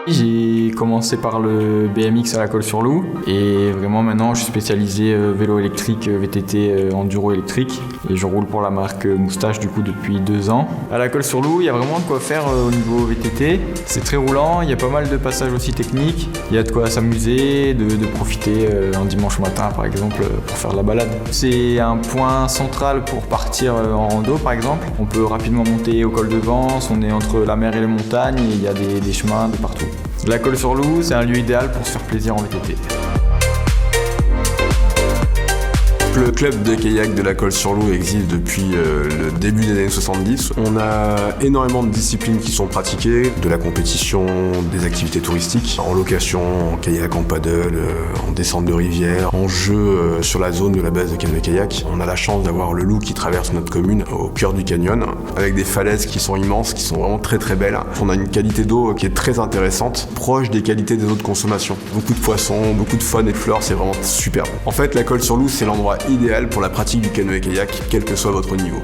J'ai commencé par le BMX à la Colle-sur-Loup et vraiment maintenant je suis spécialisé vélo électrique, VTT, enduro électrique et je roule pour la marque Moustache du coup depuis 2 ans. À la Colle-sur-Loup, il y a vraiment de quoi faire au niveau VTT. C'est très roulant, il y a pas mal de passages aussi techniques. Il y a de quoi s'amuser, de profiter un dimanche matin par exemple pour faire de la balade. C'est un point central pour partir en rando par exemple. On peut rapidement monter au col de Vence, on est entre la mer et les montagnes et il y a des chemins de partout. La Colle-sur-Loup, c'est un lieu idéal pour se faire plaisir en VTT. Le club de kayak de la Colle-sur-Loup existe depuis le début des années 70. On a énormément de disciplines qui sont pratiquées, de la compétition, des activités touristiques, en location, en kayak, en paddle, en descente de rivière, en jeu sur la zone de la base de Cannes de Kayak. On a la chance d'avoir le Loup qui traverse notre commune au cœur du canyon, avec des falaises qui sont immenses, qui sont vraiment très très belles. On a une qualité d'eau qui est très intéressante, proche des qualités des eaux de consommation. Beaucoup de poissons, beaucoup de faune et de fleurs, c'est vraiment superbe. En fait, la Colle-sur-Loup, c'est l'endroit idéal pour la pratique du canoë-kayak, quel que soit votre niveau.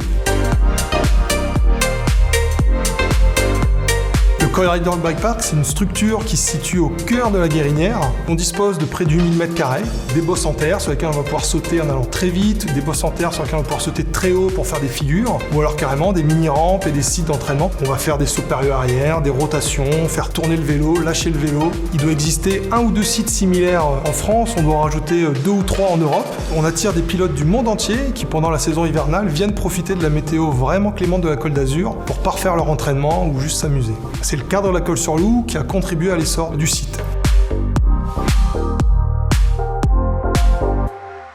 Le Corridor Bike Park, c'est une structure qui se situe au cœur de la Guérinière. On dispose de près d'1 000 m², des bosses en terre sur lesquelles on va pouvoir sauter en allant très vite, des bosses en terre sur lesquelles on va pouvoir sauter très haut pour faire des figures, ou alors carrément des mini-rampes et des sites d'entraînement. On va faire des sauts périlleux arrière, des rotations, faire tourner le vélo, lâcher le vélo. Il doit exister 1 ou 2 sites similaires en France, on doit en rajouter 2 ou 3 en Europe. On attire des pilotes du monde entier qui, pendant la saison hivernale, viennent profiter de la météo vraiment clémente de la Côte d'Azur pour parfaire leur entraînement ou juste s'amuser. C'est le cadre de la Colle-sur-Loup qui a contribué à l'essor du site.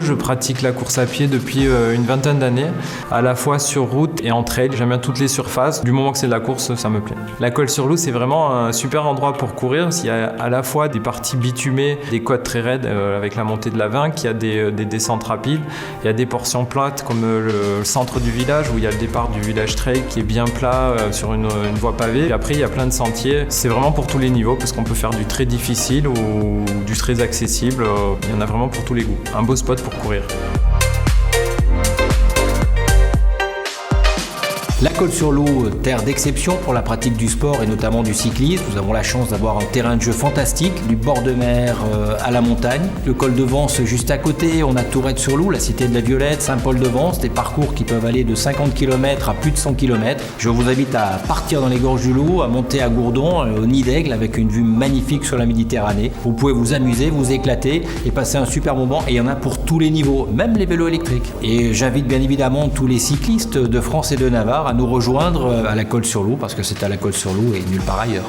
Je pratique la course à pied depuis une vingtaine d'années, à la fois sur route et en trail. J'aime bien toutes les surfaces. Du moment que c'est de la course, ça me plaît. La Colle-sur-Loup, c'est vraiment un super endroit pour courir. Il y a à la fois des parties bitumées, des côtes très raides avec la montée de la Vinque, il y a des descentes rapides, il y a des portions plates comme le centre du village où il y a le départ du village trail qui est bien plat sur une voie pavée. Et après, il y a plein de sentiers. C'est vraiment pour tous les niveaux parce qu'on peut faire du très difficile ou du très accessible. Il y en a vraiment pour tous les goûts. Un beau spot pour courir. La Colle-sur-Loup, terre d'exception pour la pratique du sport et notamment du cyclisme. Nous avons la chance d'avoir un terrain de jeu fantastique, du bord de mer à la montagne. Le col de Vence juste à côté, on a Tourette-sur-Loup, la cité de la Violette, Saint-Paul-de-Vence, des parcours qui peuvent aller de 50 km à plus de 100 km. Je vous invite à partir dans les gorges du Loup, à monter à Gourdon, au Nid d'Aigle, avec une vue magnifique sur la Méditerranée. Vous pouvez vous amuser, vous éclater et passer un super moment. Et il y en a pour tous les niveaux, même les vélos électriques. Et j'invite bien évidemment tous les cyclistes de France et de Navarre à nous rejoindre à la Colle-sur-Loup parce que c'est à la Colle-sur-Loup et nulle part ailleurs.